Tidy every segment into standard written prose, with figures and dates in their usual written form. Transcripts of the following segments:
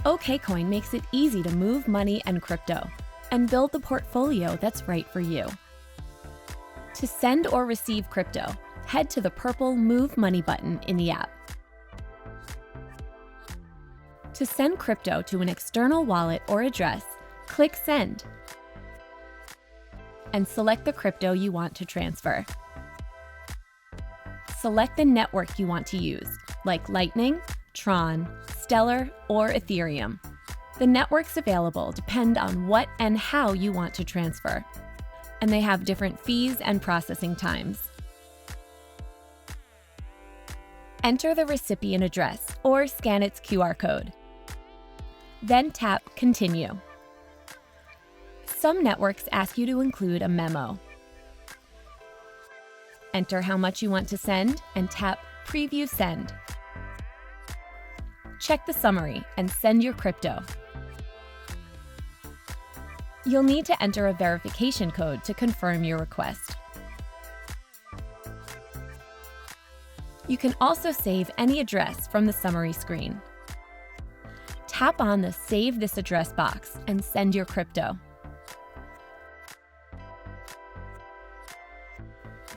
Okcoin makes it easy to move money and crypto and build the portfolio that's right for you. To send or receive crypto, head to the purple Move Money button in the app. To send crypto to an external wallet or address, click Send and select the crypto you want to transfer. Select the network you want to use, like Lightning, Tron, Stellar, or Ethereum. The networks available depend on what and how you want to transfer, and they have different fees and processing times. Enter the recipient address or scan its QR code. Then tap Continue. Some networks ask you to include a memo. Enter how much you want to send and tap Preview Send. Check the summary and send your crypto. You'll need to enter a verification code to confirm your request. You can also save any address from the summary screen. Tap on the Save This Address box and send your crypto.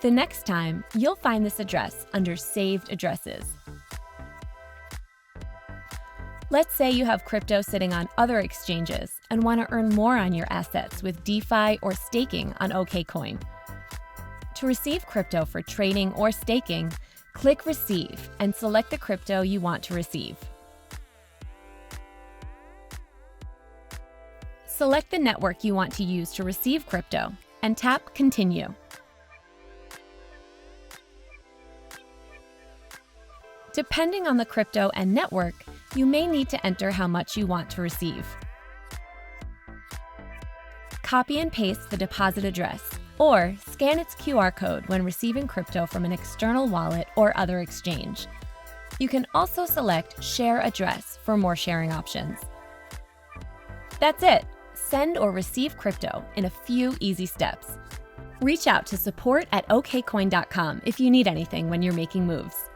The next time, you'll find this address under Saved Addresses. Let's say you have crypto sitting on other exchanges and want to earn more on your assets with DeFi or staking on Okcoin. To receive crypto for trading or staking, click Receive and select the crypto you want to receive. Select the network you want to use to receive crypto and tap Continue. Depending on the crypto and network, you may need to enter how much you want to receive. Copy and paste the deposit address, or scan its QR code when receiving crypto from an external wallet or other exchange. You can also select Share Address for more sharing options. That's it! Send or receive crypto in a few easy steps. Reach out to support@okcoin.com if you need anything when you're making moves.